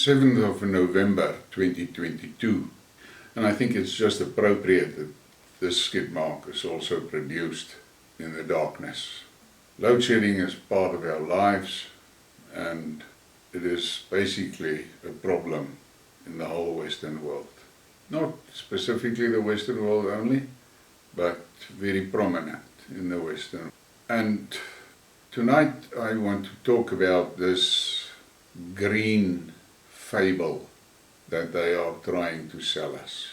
7th of November 2022, and I think it's just appropriate that this Skidmark is also produced in the darkness. Load shedding is part of our lives, and it is basically a problem in the whole Western world. Not specifically the Western world only, but very prominent in the Western world. And tonight I want to talk about this green fable that they are trying to sell us.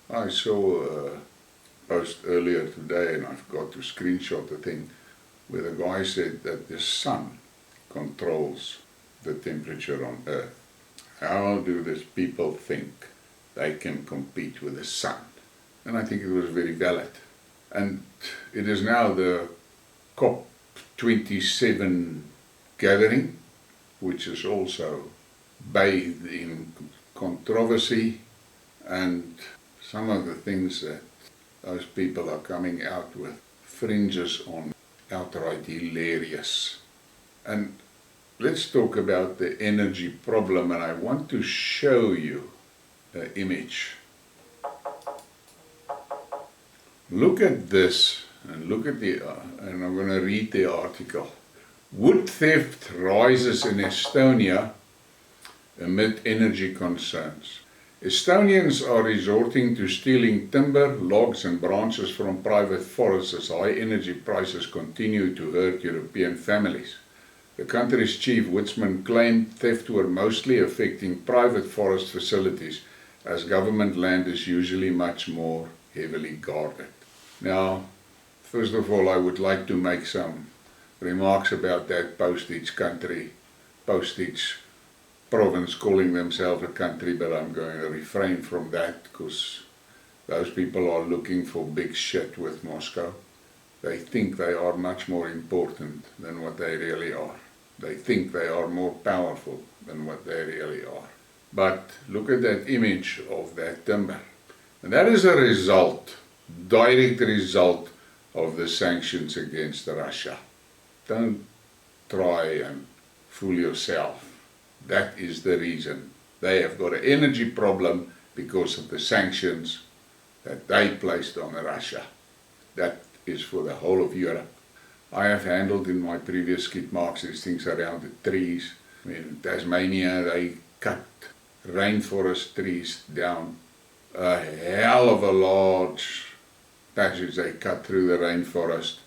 I saw a post earlier today, and I forgot to screenshot the thing, where the guy said that the sun controls the temperature on Earth. How do these people think they can compete with the sun? And I think it was very valid. And it is now the COP27 gathering, which is also bathed in controversy, and some of the things that those people are coming out with fringes on outright hilarious. And let's talk about the energy problem, and I want to show you an image. Look at this, and look at and I'm going to read the article. Wood theft rises in Estonia amid energy concerns. Estonians are resorting to stealing timber, logs and branches from private forests as high energy prices continue to hurt European families. The country's chief woodsman claimed theft were mostly affecting private forest facilities, as government land is usually much more heavily guarded. Now, first of all, I would like to make some remarks about that postage province calling themselves a country, but I'm going to refrain from that because those people are looking for big shit with Moscow. They think they are much more important than what they really are. They think they are more powerful than what they really are. But look at that image of that timber. And that is a result, direct result of the sanctions against Russia. Don't try and fool yourself. That is the reason. They have got an energy problem because of the sanctions that they placed on Russia. That is for the whole of Europe. I have handled in my previous Skidmarks these things around the trees. In Tasmania they cut rainforest trees down. A hell of a large passage they cut through the rainforest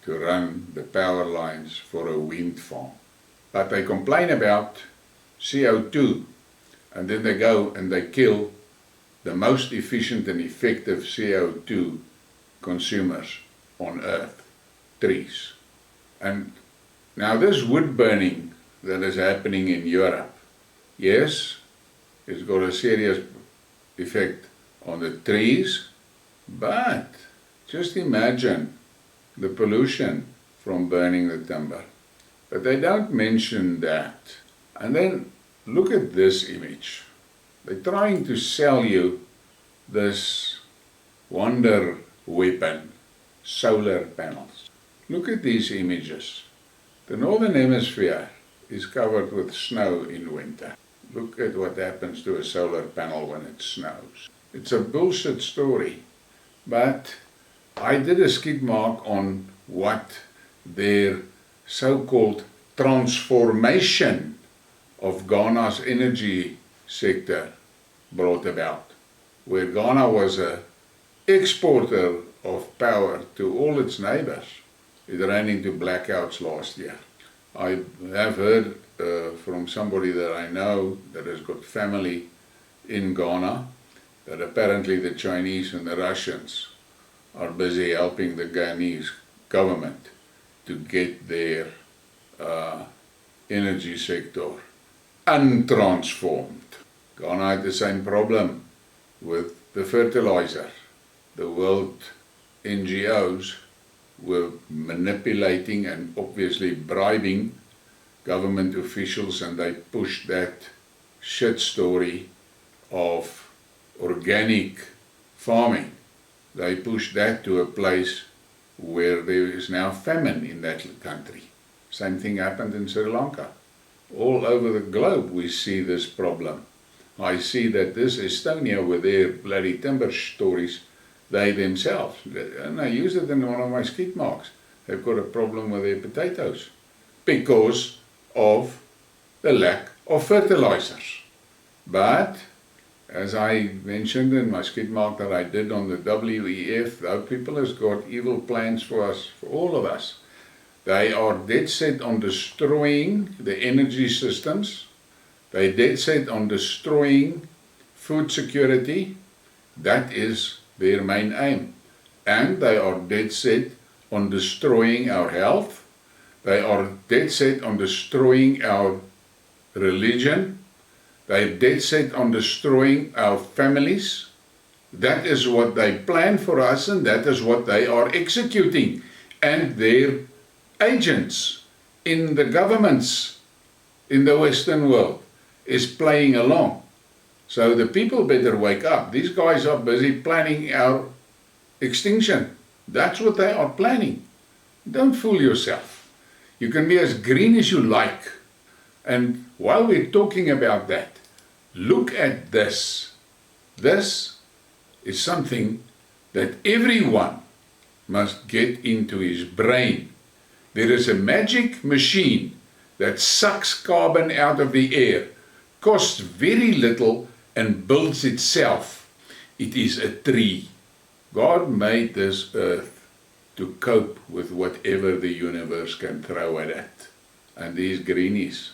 to run the power lines for a wind farm. But they complain about CO2, and then they go and they kill the most efficient and effective CO2 consumers on Earth, trees. And now this wood burning that is happening in Europe, yes, it's got a serious effect on the trees, but just imagine the pollution from burning the timber. But they don't mention that. And then look at this image. They're trying to sell you this wonder weapon, solar panels. Look at these images. The northern hemisphere is covered with snow in winter. Look at what happens to a solar panel when it snows. It's a bullshit story, but I did a Skidmark on what their so-called transformation of Ghana's energy sector brought about, where Ghana was an exporter of power to all its neighbors. It ran into blackouts last year. I have heard from somebody that I know that has got family in Ghana that apparently the Chinese and the Russians are busy helping the Ghanese government to get their energy sector untransformed. Ghana had the same problem with the fertilizer. The world NGOs were manipulating and obviously bribing government officials, and they pushed that shit story of organic farming. They pushed that to a place where there is now famine in that country. Same thing happened in Sri Lanka. All over the globe we see this problem. I see that this Estonia with their bloody timber stories, they themselves, and I used it in one of my Skidmarks, they've got a problem with their potatoes because of the lack of fertilizers. But as I mentioned in my Skidmark that I did on the WEF, those people has got evil plans for us, for all of us. They are dead set on destroying the energy systems. They're dead set on destroying food security. That is their main aim. And they are dead set on destroying our health. They are dead set on destroying our religion. They're dead set on destroying our families. That is what they plan for us, and that is what they are executing. And their agents in the governments in the Western world is playing along. So the people better wake up. These guys are busy planning our extinction. That's what they are planning. Don't fool yourself. You can be as green as you like. And while we're talking about that, look at this. This is something that everyone must get into his brain. There is a magic machine that sucks carbon out of the air, costs very little and builds itself. It is a tree. God made this earth to cope with whatever the universe can throw at it. And these greenies,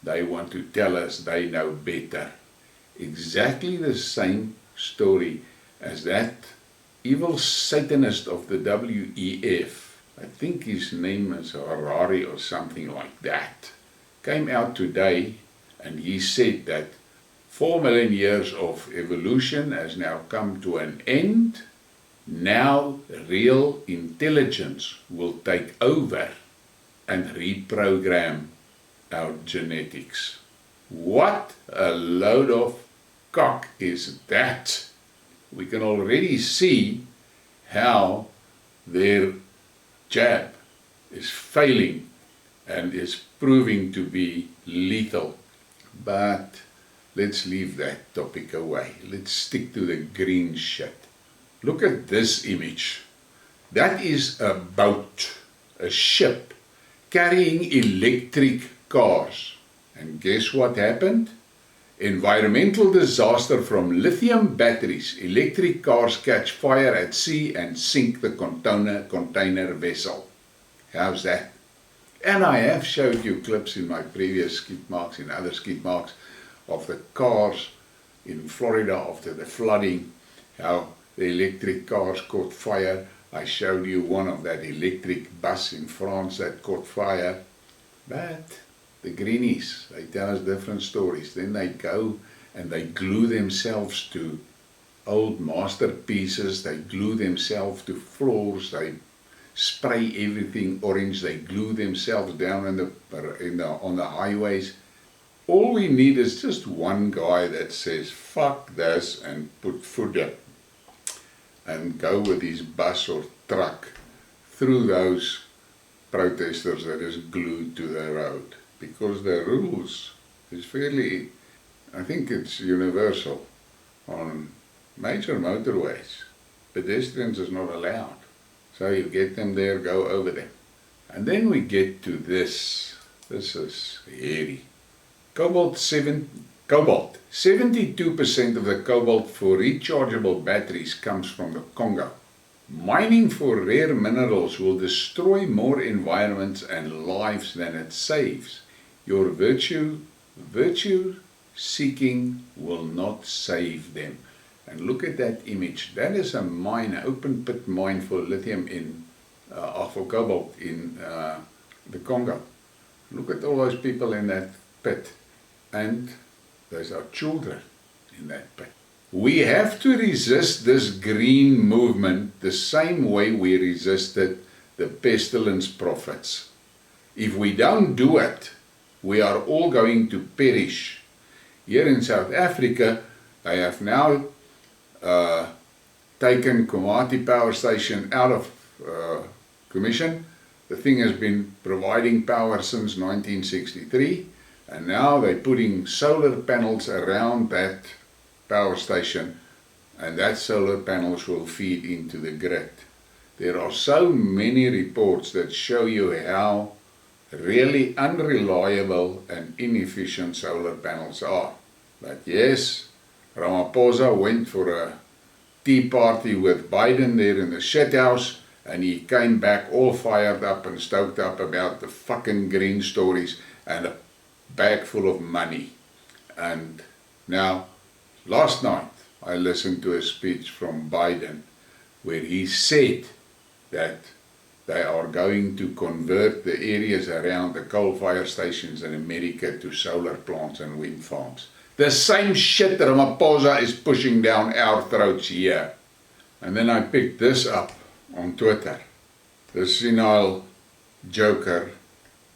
they want to tell us they know better. Exactly the same story as that evil Satanist of the WEF, I think his name is Harari or something like that, came out today and he said that 4 million years of evolution has now come to an end. Now real intelligence will take over and reprogram our genetics. What a load of cock is that? We can already see how their jab is failing and is proving to be lethal. But let's leave that topic away. Let's stick to the green shit. Look at this image. That is a boat, a ship, carrying electric cars. And guess what happened? Environmental disaster from lithium batteries. Electric cars catch fire at sea and sink the container vessel. How's that? And I have showed you clips in my previous Skidmarks, in other Skidmarks, of the cars in Florida after the flooding, how the electric cars caught fire. I showed you one of that electric bus in France that caught fire. But the greenies, they tell us different stories. Then they go and they glue themselves to old masterpieces. They glue themselves to floors. They spray everything orange. They glue themselves down on the highways. All we need is just one guy that says, fuck this, and put foot up and go with his bus or truck through those protesters that is glued to the road. Because the rules is fairly, I think it's universal. On major motorways, pedestrians is not allowed. So you get them there, go over them. And then we get to this. This is hairy. Cobalt. 72% of the cobalt for rechargeable batteries comes from the Congo. Mining for rare minerals will destroy more environments and lives than it saves. Your virtue seeking will not save them. And look at that image. That is a mine, an open pit mine for lithium for cobalt in the Congo. Look at all those people in that pit. And there's our children in that pit. We have to resist this green movement the same way we resisted the pestilence prophets. If we don't do it, we are all going to perish. Here in South Africa, they have now taken Komati Power Station out of commission. The thing has been providing power since 1963. And now they're putting solar panels around that power station, and that solar panels will feed into the grid. There are so many reports that show you how really unreliable and inefficient solar panels are. But yes, Ramaphosa went for a tea party with Biden there in the shit house, and he came back all fired up and stoked up about the fucking green stories and a bag full of money. And now, last night, I listened to a speech from Biden where he said that they are going to convert the areas around the coal fire stations in America to solar plants and wind farms. The same shit that Ramaphosa is pushing down our throats here. And then I picked this up on Twitter. The senile joker,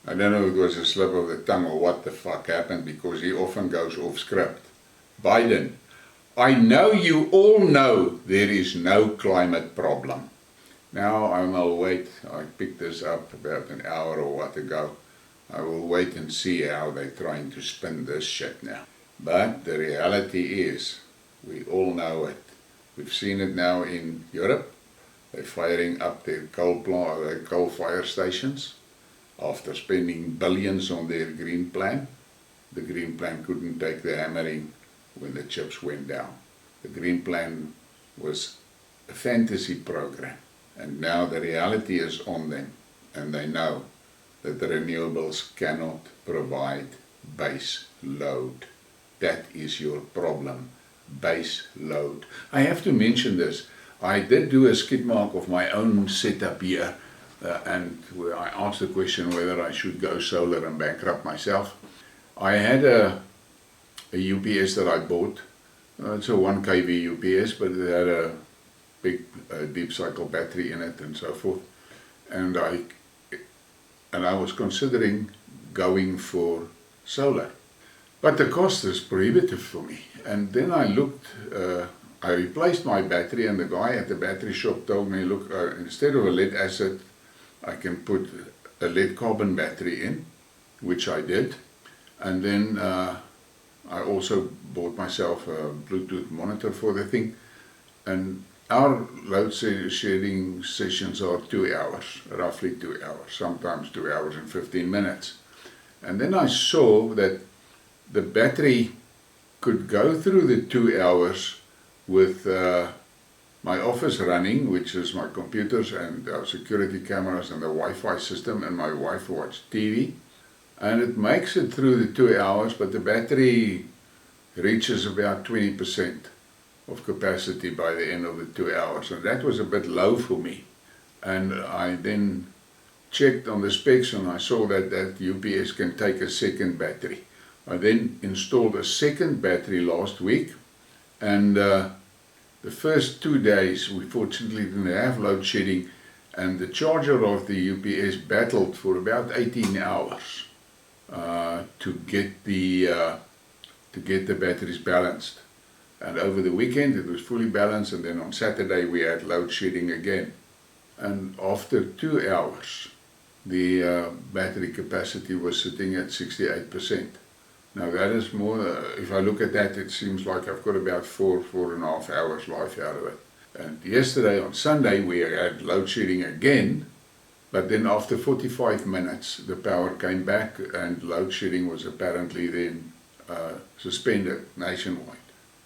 I don't know if it was a slip of the tongue or what the fuck happened, because he often goes off script. Biden, I know you all know there is no climate problem. Now I will wait. I picked this up about an hour or what ago. I will wait and see how they're trying to spin this shit now. But the reality is, we all know it. We've seen it now in Europe. They're firing up their coal fire stations after spending billions on their green plan. The green plan couldn't take the hammering when the chips went down. The green plan was a fantasy program. And now the reality is on them, and they know that the renewables cannot provide base load. That is your problem, base load. I have to mention this. I did do a Skidmark of my own setup here, and where I asked the question whether I should go solar and bankrupt myself. I had a UPS that I bought. It's a 1 kV UPS, but it had a big deep cycle battery in it and so forth. And I was considering going for solar. But the cost is prohibitive for me. And then I looked, I replaced my battery, and the guy at the battery shop told me, look, instead of a lead acid, I can put a lead carbon battery in, which I did. And then I also bought myself a Bluetooth monitor for the thing. And our load shedding sessions are 2 hours, roughly 2 hours, sometimes 2 hours and 15 minutes. And then I saw that the battery could go through the 2 hours with my office running, which is my computers and our security cameras and the Wi-Fi system, and my wife watched TV. And it makes it through the 2 hours, but the battery reaches about 20% of capacity by the end of the 2 hours, and that was a bit low for me. And I then checked on the specs, and I saw that that UPS can take a second battery. I then installed a second battery last week, and the first 2 days we fortunately didn't have load shedding, and the charger of the UPS battled for about 18 hours to get the batteries balanced. And over the weekend it was fully balanced, and then on Saturday we had load shedding again. And after 2 hours the battery capacity was sitting at 68%. Now that is more, if I look at that, it seems like I've got about 4.5 hours life out of it. And yesterday on Sunday we had load shedding again, but then after 45 minutes the power came back, and load shedding was apparently then suspended nationwide.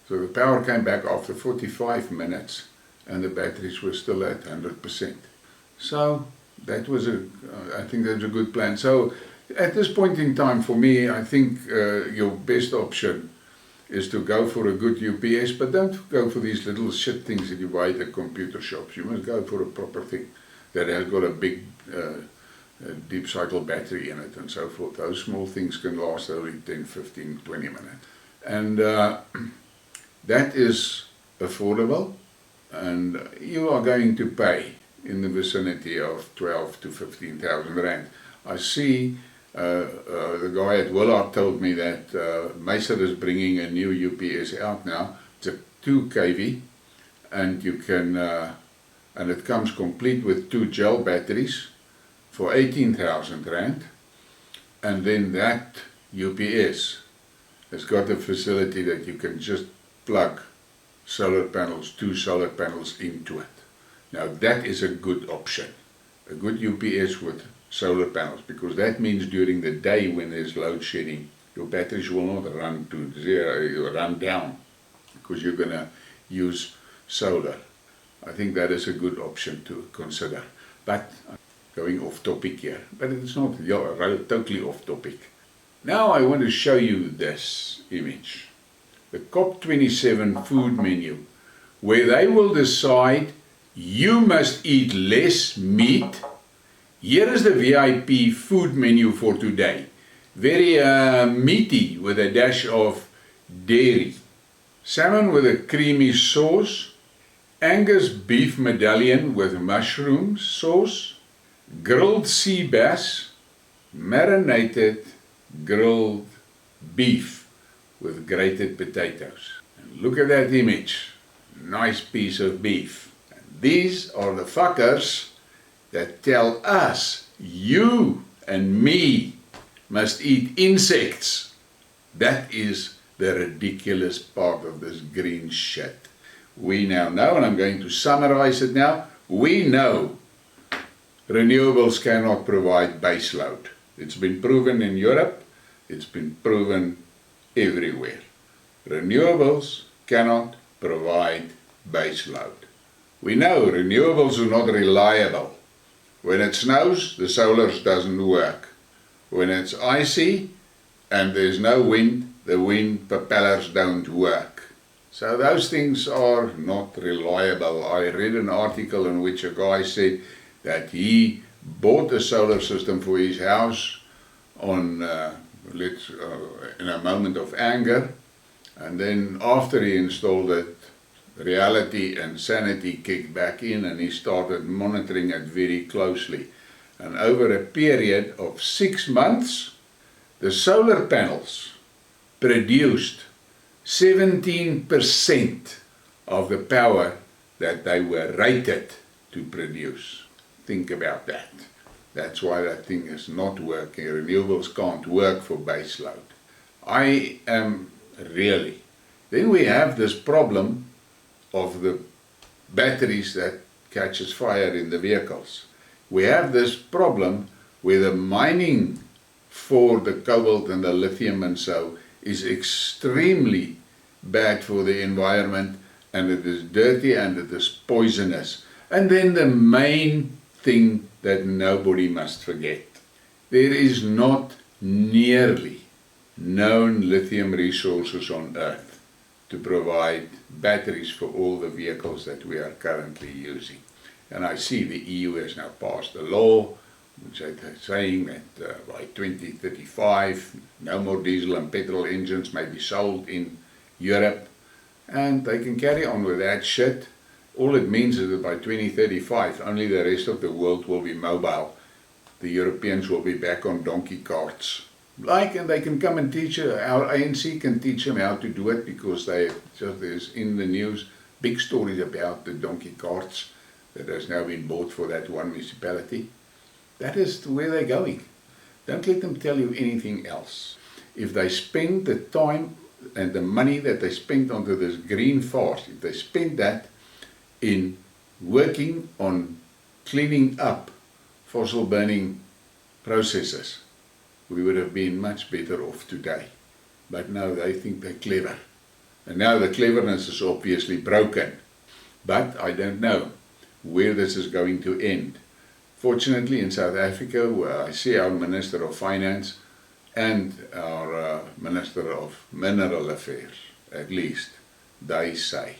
So the power came back after 45 minutes, and the batteries were still at 100%. So that was I think that's a good plan. So at this point in time, for me, I think your best option is to go for a good UPS, but don't go for these little shit things that you buy at the computer shops. You must go for a proper thing that has got a big deep cycle battery in it and so forth. Those small things can last only 10, 15, 20 minutes. And that is affordable, and you are going to pay in the vicinity of 12 to 15,000 rand. I see the guy at Willard told me that Mesa is bringing a new UPS out now. It's a 2 kV, and you can and it comes complete with 2 gel batteries for 18,000 rand, and then that UPS has got a facility that you can just plug solar panels, 2 solar panels into it. Now that is a good option, a good UPS with solar panels, because that means during the day when there's load shedding, your batteries will not run to zero, you'll run down, because you're going to use solar. I think that is a good option to consider. But going off topic here, but it's not totally off topic. Now I want to show you this image, the COP27 food menu, where they will decide you must eat less meat. Here is the VIP food menu for today. Very meaty with a dash of dairy. Salmon with a creamy sauce. Angus beef medallion with mushroom sauce. Grilled sea bass. Marinated grilled beef with grated potatoes. And look at that image. Nice piece of beef. And these are the fuckers that tell us, you and me, must eat insects. That is the ridiculous part of this green shit. We now know, and I'm going to summarize it now, we know renewables cannot provide base load. It's been proven in Europe, it's been proven everywhere. Renewables cannot provide base load. We know renewables are not reliable. When it snows, the solar doesn't work. When it's icy and there's no wind, the wind propellers don't work. So those things are not reliable. I read an article in which a guy said that he bought a solar system for his house on in a moment of anger, and then after he installed it, reality and sanity kicked back in and he started monitoring it very closely. And over a period of 6 months, the solar panels produced 17% of the power that they were rated to produce. Think about that. That's why that thing is not working. Renewables can't work for base load. I am really. Then we have this problem of the batteries that catches fire in the vehicles. We have this problem where the mining for the cobalt and the lithium and so is extremely bad for the environment, and it is dirty and it is poisonous. And then the main thing that nobody must forget, there is not nearly known lithium resources on Earth to provide batteries for all the vehicles that we are currently using. And I see the EU has now passed a law which is saying that by 2035 no more diesel and petrol engines may be sold in Europe, and they can carry on with that shit. All it means is that by 2035 only the rest of the world will be mobile. The Europeans will be back on donkey carts. And they can come and teach, our ANC can teach them how to do it, because there's in the news big stories about the donkey carts that has now been bought for that one municipality. That is where they're going. Don't let them tell you anything else. If they spend the time and the money that they spent onto this green farce, if they spend that in working on cleaning up fossil burning processes, we would have been much better off today. But now they think they're clever. And now the cleverness is obviously broken. But I don't know where this is going to end. Fortunately, in South Africa, where I see our Minister of Finance and our Minister of Mineral Affairs, at least, they say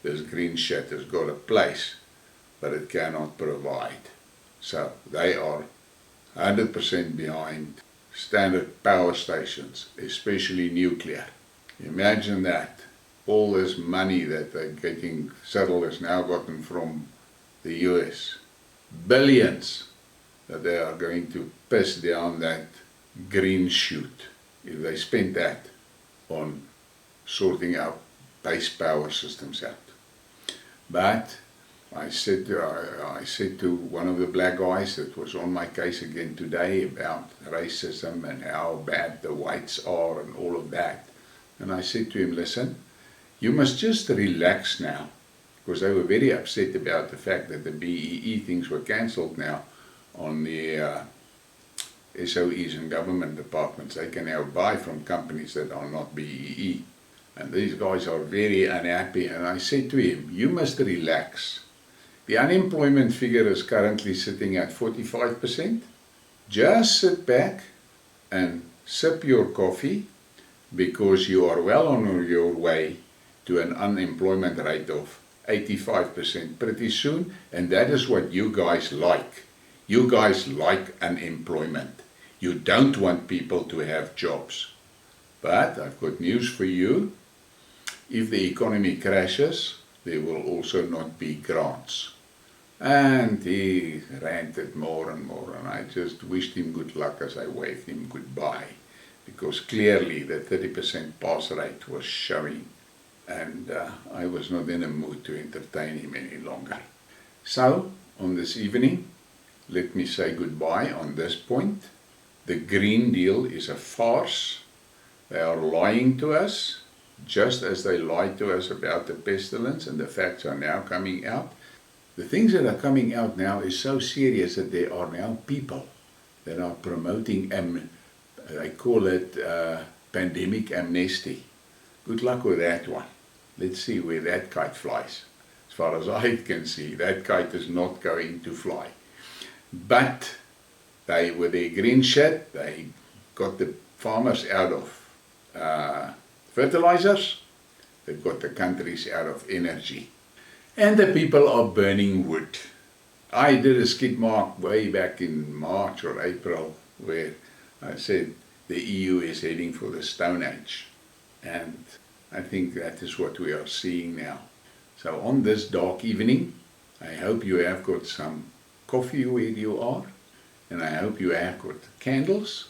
this green shit has got a place, but it cannot provide. So they are 100% behind standard power stations, especially nuclear. Imagine that. All this money that they're getting, Settle has now gotten from the US. Billions that they are going to piss down that green chute if they spend that on sorting out base power systems out. But I said to one of the black guys that was on my case again today about racism and how bad the whites are and all of that. And I said to him, listen, you must just relax now, because they were very upset about the fact that the BEE things were cancelled now on the SOEs and government departments. They can now buy from companies that are not BEE. And these guys are very unhappy. And I said to him, you must relax. The unemployment figure is currently sitting at 45%. Just sit back and sip your coffee, because you are well on your way to an unemployment rate of 85% pretty soon, and that is what you guys like. You guys like unemployment. You don't want people to have jobs. But I've got news for you. If the economy crashes, there will also not be grants. And he ranted more and more, and I just wished him good luck as I waved him goodbye, because clearly the 30% pass rate was showing, and I was not in a mood to entertain him any longer. So, on this evening, let me say goodbye on this point. The Green Deal is a farce. They are lying to us, just as they lied to us about the pestilence, and the facts are now coming out. The things that are coming out now is so serious that there are now people that are promoting, they call it pandemic amnesty. Good luck with that one. Let's see where that kite flies. As far as I can see, that kite is not going to fly. But they, with their green shit, they got the farmers out of fertilizers, they've got the countries out of energy. And the people are burning wood. I did a Skidmark way back in March or April where I said the EU is heading for the Stone Age. And I think that is what we are seeing now. So on this dark evening, I hope you have got some coffee where you are, and I hope you have got candles.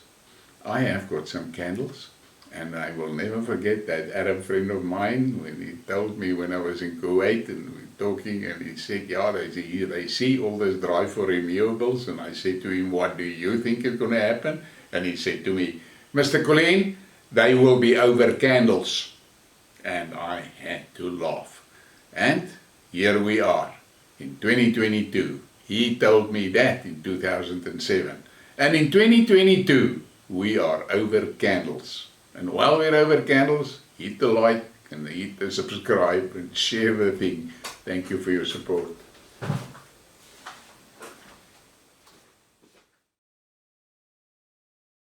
I have got some candles, and I will never forget that Arab friend of mine when he told me when I was in Kuwait and we were talking, and he said, yeah, they see all this drive for renewables, and I said to him, what do you think is going to happen? And he said to me, Mr. Colleen, they will be over candles. And I had to laugh. And here we are in 2022. He told me that in 2007. And in 2022, we are over candles. And while we're over candles, hit the like and hit the subscribe and share the thing. Thank you for your support.